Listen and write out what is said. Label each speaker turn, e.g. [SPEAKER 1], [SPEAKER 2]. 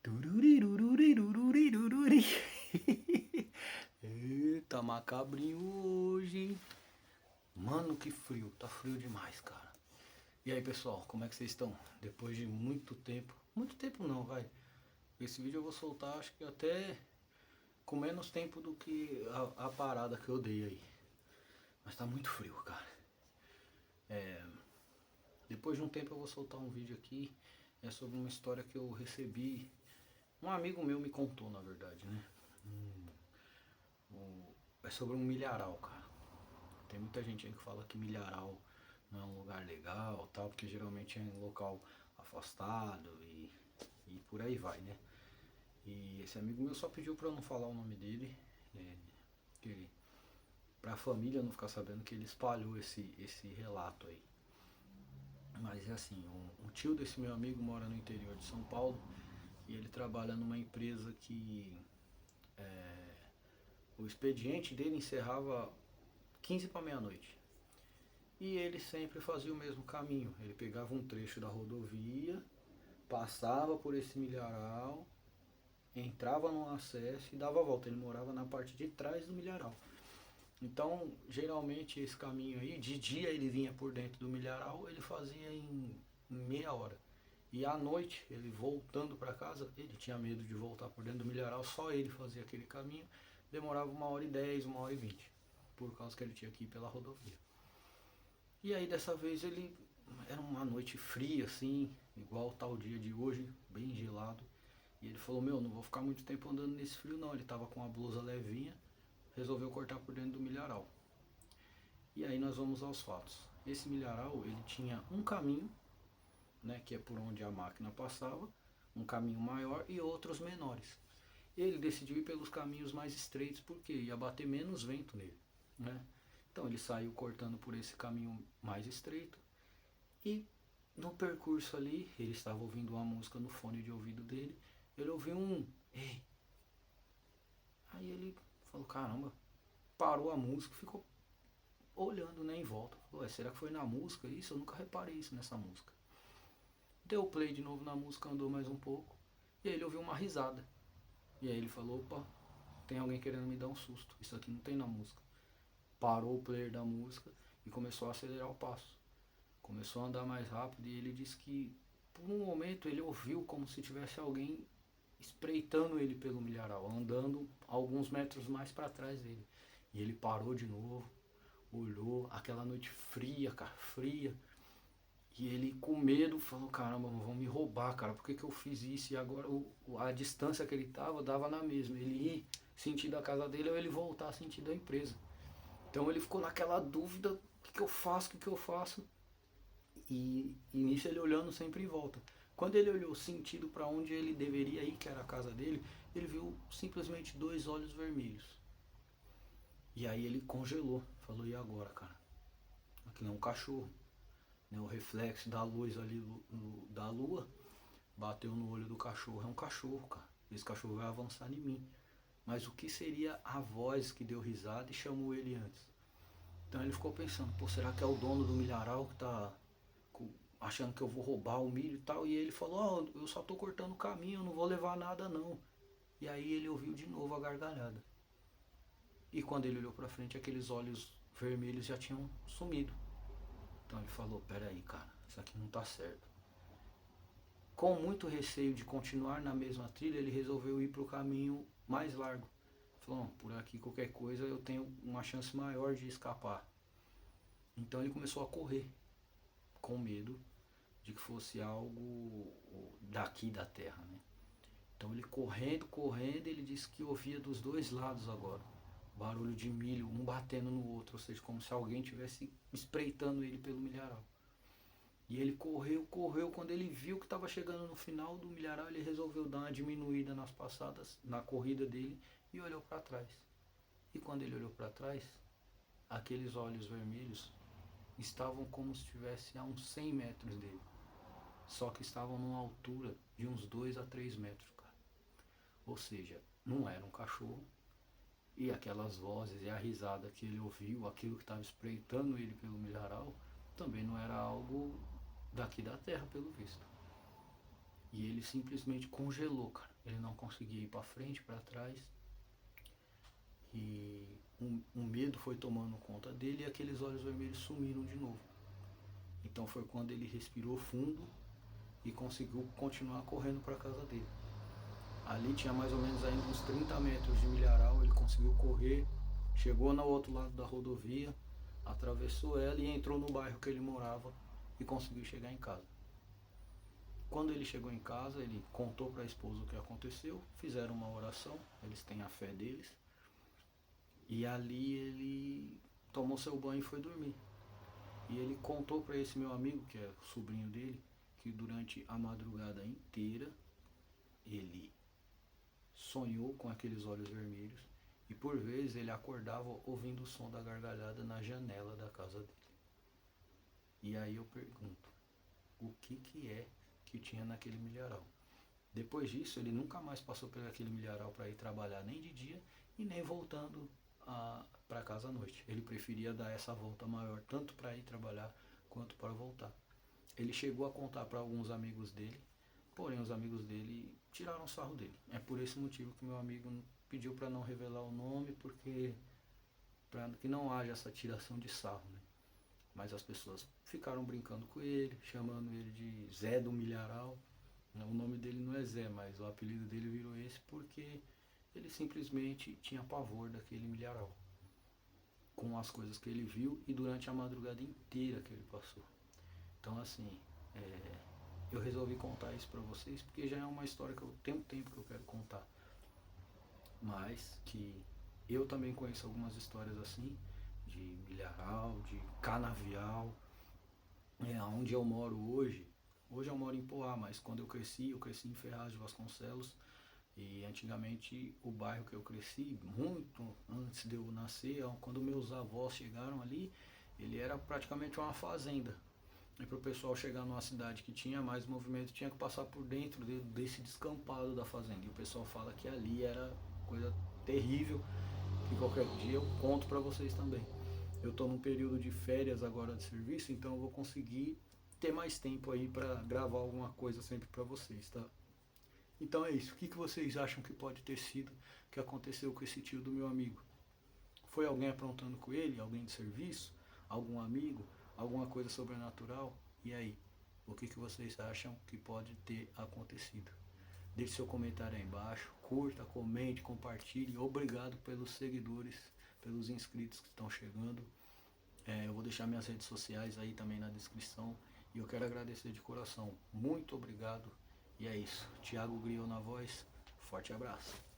[SPEAKER 1] Tururirururiruririruri. Eita, macabrinho hoje. Mano, que frio. Tá frio demais, cara. E aí, pessoal, como é que vocês estão? Depois de muito tempo. Muito tempo não, vai. Esse vídeo eu vou soltar, acho que até com menos tempo do que a parada que eu dei aí. Mas tá muito frio, cara. Depois de um tempo eu vou soltar um vídeo aqui. É sobre uma história que eu recebi. Um amigo meu me contou, na verdade, né? É sobre um milharal, cara. Tem muita gente aí que fala que milharal não é um lugar legal, tal, porque geralmente é um local afastado e por aí vai, né? E esse amigo meu só pediu pra eu não falar o nome dele, que ele, pra família não ficar sabendo que ele espalhou esse relato aí. Mas é assim, um tio desse meu amigo mora no interior de São Paulo e ele trabalha numa empresa que o expediente dele encerrava 15 para meia-noite. E ele sempre fazia o mesmo caminho. Ele pegava um trecho da rodovia, passava por esse milharal, entrava no acesso e dava a volta. Ele morava na parte de trás do milharal. Então, geralmente esse caminho aí, de dia ele vinha por dentro do milharal, ele fazia em meia hora. E à noite, ele voltando para casa, ele tinha medo de voltar por dentro do milharal, só ele fazia aquele caminho, demorava 1h10, 1h20, por causa que ele tinha que ir pela rodovia. E aí dessa vez ele era uma noite fria assim, igual tal dia de hoje, bem gelado. E ele falou, meu, não vou ficar muito tempo andando nesse frio não. Ele tava com a blusa levinha, resolveu cortar por dentro do milharal. E aí nós vamos aos fatos. Esse milharal, ele tinha um caminho, né, que é por onde a máquina passava, um caminho maior e outros menores. Ele decidiu ir pelos caminhos mais estreitos porque ia bater menos vento nele, né? Então ele saiu cortando por esse caminho mais estreito e no percurso ali, ele estava ouvindo uma música no fone de ouvido dele, ele ouviu um ei. Aí ele falou, caramba, parou a música, ficou olhando, né, em volta. Falou, será que foi na música isso? Eu nunca reparei isso nessa música. Deu play de novo na música, andou mais um pouco, e aí ele ouviu uma risada. E aí ele falou, opa, tem alguém querendo me dar um susto, isso aqui não tem na música. Parou o player da música e começou a acelerar o passo. Começou a andar mais rápido e ele disse que por um momento ele ouviu como se tivesse alguém espreitando ele pelo milharal, andando alguns metros mais para trás dele. E ele parou de novo, olhou, aquela noite fria, cara, fria. E ele com medo falou, caramba, vão me roubar, cara, por que, que eu fiz isso? E agora a distância que ele tava dava na mesma. Ele ir sentido a casa dele ou ele voltar sentido a empresa. Então ele ficou naquela dúvida, o que, que eu faço, o que, que eu faço? E nisso ele olhando sempre em volta. Quando ele olhou sentido para onde ele deveria ir, que era a casa dele, ele viu simplesmente dois olhos vermelhos. E aí ele congelou, falou, e agora, cara? Aqui não é um cachorro, né? O reflexo da luz ali da lua bateu no olho do cachorro, é um cachorro, cara. Esse cachorro vai avançar em mim. Mas o que seria a voz que deu risada e chamou ele antes? Então ele ficou pensando, pô, será que é o dono do milharal que tá achando que eu vou roubar o milho e tal? E ele falou, eu só tô cortando o caminho, eu não vou levar nada não. E aí ele ouviu de novo a gargalhada. E quando ele olhou pra frente, aqueles olhos vermelhos já tinham sumido. Então ele falou, peraí, cara, isso aqui não tá certo. Com muito receio de continuar na mesma trilha, ele resolveu ir pro caminho mais largo. Falou, por aqui qualquer coisa eu tenho uma chance maior de escapar. Então ele começou a correr, com medo de que fosse algo daqui da terra, né? Então ele correndo, correndo, ele disse que ouvia dos dois lados agora. Barulho de milho, um batendo no outro, ou seja, como se alguém estivesse espreitando ele pelo milharal. E ele correu, correu, quando ele viu que estava chegando no final do milharal, ele resolveu dar uma diminuída nas passadas, na corrida dele, e olhou para trás. E quando ele olhou para trás, aqueles olhos vermelhos estavam como se estivesse a uns 100 metros dele. Só que estavam numa altura de uns 2 a 3 metros, cara. Ou seja, não era um cachorro. E aquelas vozes e a risada que ele ouviu, aquilo que estava espreitando ele pelo milharal, também não era algo daqui da terra, pelo visto. E ele simplesmente congelou, cara. Ele não conseguia ir para frente, para trás. E um medo foi tomando conta dele e aqueles olhos vermelhos sumiram de novo. Então foi quando ele respirou fundo e conseguiu continuar correndo para a casa dele. Ali tinha mais ou menos ainda uns 30 metros de milharal, ele conseguiu correr, chegou no outro lado da rodovia, atravessou ela e entrou no bairro que ele morava e conseguiu chegar em casa. Quando ele chegou em casa, ele contou para a esposa o que aconteceu, fizeram uma oração, eles têm a fé deles, e ali ele tomou seu banho e foi dormir. E ele contou para esse meu amigo, que é o sobrinho dele, que durante a madrugada inteira ele sonhou com aqueles olhos vermelhos e por vezes ele acordava ouvindo o som da gargalhada na janela da casa dele. E aí eu pergunto, o que é que tinha naquele milharal? Depois disso ele nunca mais passou por aquele milharal para ir trabalhar nem de dia e nem voltando para casa à noite. Ele preferia dar essa volta maior tanto para ir trabalhar quanto para voltar. Ele chegou a contar para alguns amigos dele, porém os amigos dele tiraram sarro dele. É por esse motivo que meu amigo pediu para não revelar o nome, porque para que não haja essa tiração de sarro, né? Mas as pessoas ficaram brincando com ele, chamando ele de Zé do Milharal. O nome dele não é Zé, mas o apelido dele virou esse porque ele simplesmente tinha pavor daquele milharal, com as coisas que ele viu e durante a madrugada inteira que ele passou. Então assim, eu resolvi contar isso pra vocês porque já é uma história que eu tenho um tempo que eu quero contar. Mas que eu também conheço algumas histórias assim, de milharal, de canavial. Onde eu moro hoje eu moro em Poá, mas quando eu cresci em Ferraz de Vasconcelos. E antigamente o bairro que eu cresci, muito antes de eu nascer, quando meus avós chegaram ali, ele era praticamente uma fazenda. E para o pessoal chegar numa cidade que tinha mais movimento, tinha que passar por dentro desse descampado da fazenda. E o pessoal fala que ali era coisa terrível, que qualquer dia eu conto para vocês também. Eu estou num período de férias agora de serviço, então eu vou conseguir ter mais tempo aí para gravar alguma coisa sempre para vocês, tá? Então é isso. O que vocês acham que pode ter sido que aconteceu com esse tio do meu amigo? Foi alguém aprontando com ele? Alguém de serviço? Algum amigo? Alguma coisa sobrenatural? E aí? O que vocês acham que pode ter acontecido? Deixe seu comentário aí embaixo. Curta, comente, compartilhe. Obrigado pelos seguidores, pelos inscritos que estão chegando. Eu vou deixar minhas redes sociais aí também na descrição. E eu quero agradecer de coração. Muito obrigado. E é isso. Thiago Griot na voz. Forte abraço.